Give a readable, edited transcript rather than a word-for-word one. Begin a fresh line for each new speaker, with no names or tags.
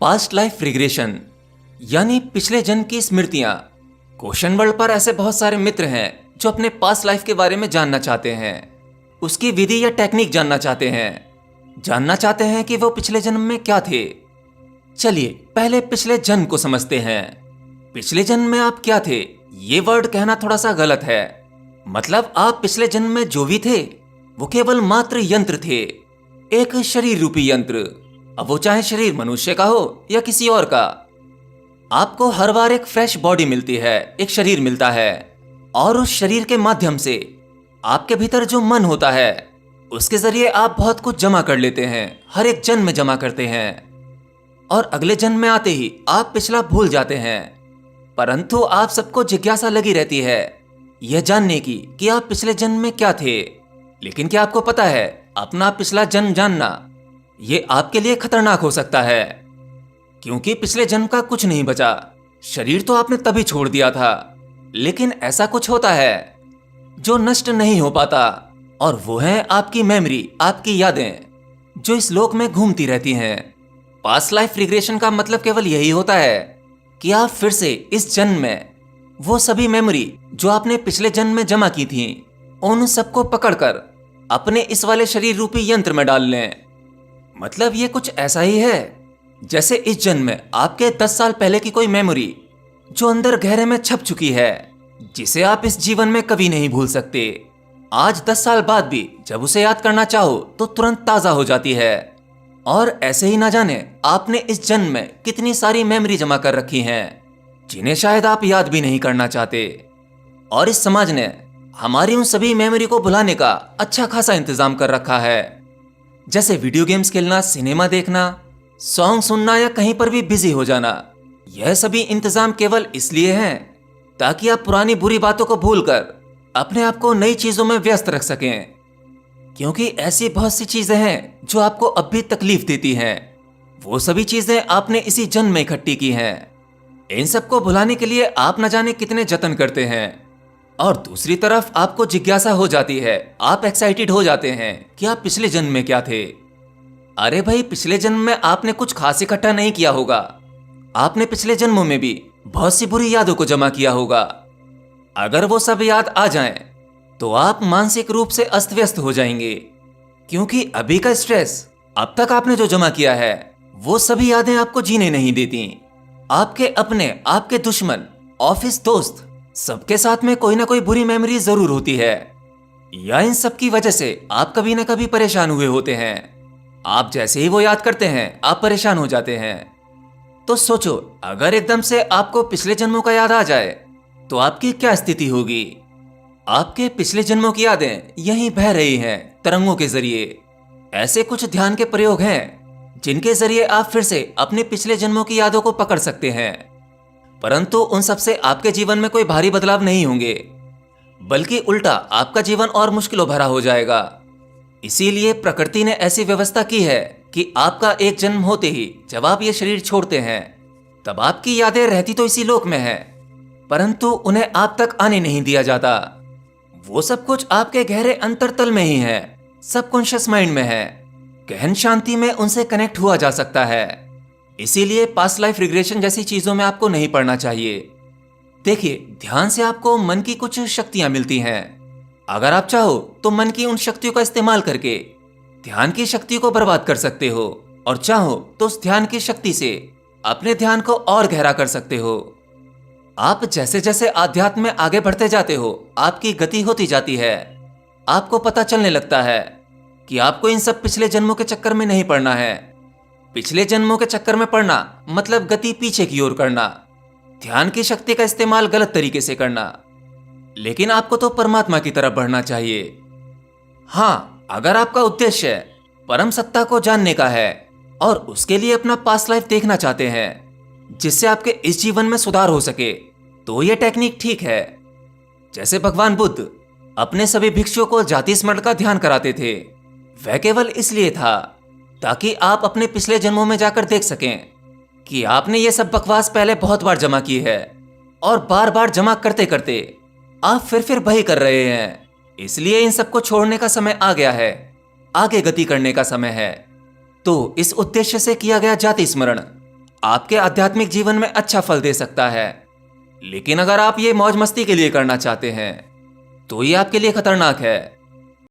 Past life regression यानी पिछले जन्म की स्मृतियां। क्वेश्चन वर्ल्ड पर ऐसे बहुत सारे मित्र हैं जो अपने पास्ट लाइफ के बारे में जानना चाहते हैं, उसकी विधि या टेक्निक जानना चाहते हैं कि वो पिछले जन्म में क्या थे। चलिए पहले पिछले जन्म को समझते हैं। पिछले जन्म में आप क्या थे, ये वर्ड कहना थोड़ा सा गलत है। मतलब आप पिछले जन्म में जो भी थे वो केवल मात्र यंत्र थे, एक शरीर रूपी यंत्र। अब वो चाहे शरीर मनुष्य का हो या किसी और का। आपको हर बार एक फ्रेश बॉडी मिलती है, एक शरीर मिलता है, और उस शरीर के माध्यम से आपके भीतर जो मन होता है उसके जरिए आप बहुत कुछ जमा कर लेते हैं, हर एक जन्म में जमा करते हैं। और अगले जन्म में आते ही आप पिछला भूल जाते हैं। परंतु आप सबको जिज्ञासा लगी रहती है यह जानने की कि आप पिछले जन्म में क्या थे। लेकिन क्या आपको पता है, अपना पिछला जन्म जानना ये आपके लिए खतरनाक हो सकता है, क्योंकि पिछले जन्म का कुछ नहीं बचा। शरीर तो आपने तभी छोड़ दिया था, लेकिन ऐसा कुछ होता है जो नष्ट नहीं हो पाता, और वो है आपकी मेमोरी, आपकी यादें जो इस लोक में घूमती रहती हैं। पास्ट लाइफ रिग्रेशन का मतलब केवल यही होता है कि आप फिर से इस जन्म में वो सभी मेमोरी जो आपने पिछले जन्म में जमा की थी, उन सबको पकड़कर अपने इस वाले शरीर रूपी यंत्र में डाल लें। मतलब ये कुछ ऐसा ही है जैसे इस जन्म में आपके 10 साल पहले की कोई मेमोरी जो अंदर गहरे में छप चुकी है, जिसे आप इस जीवन में कभी नहीं भूल सकते। आज 10 साल बाद भी जब उसे याद करना चाहो तो तुरंत ताजा हो जाती है। और ऐसे ही ना जाने आपने इस जन्म में कितनी सारी मेमोरी जमा कर रखी हैं जिन्हें शायद आप याद भी नहीं करना चाहते। और इस समाज ने हमारी उन सभी मेमोरी को भुलाने का अच्छा खासा इंतजाम कर रखा है, जैसे वीडियो गेम्स खेलना, सिनेमा देखना, सॉन्ग सुनना या कहीं पर भी बिजी हो जाना। यह सभी इंतजाम केवल इसलिए हैं ताकि आप पुरानी बुरी बातों को भूलकर अपने आप को नई चीजों में व्यस्त रख सकें। क्योंकि ऐसी बहुत सी चीजें हैं जो आपको अब भी तकलीफ देती हैं, वो सभी चीजें आपने इसी जन्म में इकट्ठी की हैं। इन सबको भुलाने के लिए आप न जाने कितने जतन करते हैं। और दूसरी तरफ आपको जिज्ञासा हो जाती है, आप एक्साइटेड हो जाते हैं कि आप पिछले जन्म में क्या थे। अरे भाई, पिछले जन्म में आपने कुछ खास इकट्ठा नहीं किया होगा, आपने पिछले जन्मों में भी बहुत सी बुरी यादों को जमा किया होगा। अगर वो सब याद आ जाएं, तो आप मानसिक रूप से अस्त व्यस्त हो जाएंगे, क्योंकि अभी का स्ट्रेस, अब तक आपने जो जमा किया है, वो सभी यादें आपको जीने नहीं देती। आपके अपने, आपके दुश्मन, ऑफिस दोस्त, सबके साथ में कोई ना कोई बुरी मेमोरी जरूर होती है, या इन सब की वजह से आप कभी ना कभी परेशान हुए होते हैं। आप जैसे ही वो याद करते हैं आप परेशान हो जाते हैं। तो सोचो, अगर एकदम से आपको पिछले जन्मों का याद आ जाए तो आपकी क्या स्थिति होगी। आपके पिछले जन्मों की यादें यहीं बह रही हैं तरंगों के जरिए। ऐसे कुछ ध्यान के प्रयोग हैं जिनके जरिए आप फिर से अपने पिछले जन्मों की यादों को पकड़ सकते हैं। परंतु उन सबसे आपके जीवन में कोई भारी बदलाव नहीं होंगे, बल्कि उल्टा आपका जीवन और मुश्किलों भरा हो जाएगा। इसीलिए प्रकृति ने ऐसी व्यवस्था की है कि आपका एक जन्म होते ही जब आप ये शरीर छोड़ते हैं, तब आपकी यादें रहती तो इसी लोक में हैं, परंतु उन्हें आप तक आने नहीं दिया जाता। वो सब कुछ आपके गहरे अंतरतल में ही है, सबकॉन्शियस माइंड में है। गहन शांति में उनसे कनेक्ट हुआ जा सकता है। इसीलिए पास्ट लाइफ रिग्रेशन जैसी चीजों में आपको नहीं पड़ना चाहिए। देखिए, ध्यान से आपको मन की कुछ शक्तियां मिलती हैं। अगर आप चाहो तो मन की उन शक्तियों का इस्तेमाल करके ध्यान की शक्ति को बर्बाद कर सकते हो, और चाहो तो उस ध्यान की शक्ति से अपने ध्यान को और गहरा कर सकते हो। आप जैसे जैसे आध्यात्म में आगे बढ़ते जाते हो, आपकी गति होती जाती है। आपको पता चलने लगता है कि आपको इन सब पिछले जन्मों के चक्कर में नहीं पड़ना है। पिछले जन्मों के चक्कर में पड़ना मतलब गति पीछे की ओर करना, ध्यान की शक्ति का इस्तेमाल गलत तरीके से करना। लेकिन आपको तो परमात्मा की तरफ बढ़ना चाहिए। हाँ, अगर आपका उद्देश्य परम सत्ता को जानने का है और उसके लिए अपना पास्ट लाइफ देखना चाहते हैं जिससे आपके इस जीवन में सुधार हो सके, तो यह टेक्निक ठीक है। जैसे भगवान बुद्ध अपने सभी भिक्षुओं को जाति स्मरण का ध्यान कराते थे, वह केवल इसलिए था ताकि आप अपने पिछले जन्मों में जाकर देख सकें कि आपने ये सब बकवास पहले बहुत बार जमा की है, और बार बार जमा करते करते आप फिर वही कर रहे हैं। इसलिए इन सबको छोड़ने का समय आ गया है, आगे गति करने का समय है। तो इस उद्देश्य से किया गया जाति स्मरण आपके आध्यात्मिक जीवन में अच्छा फल दे सकता है। लेकिन अगर आप ये मौज मस्ती के लिए करना चाहते हैं तो ये आपके लिए खतरनाक है।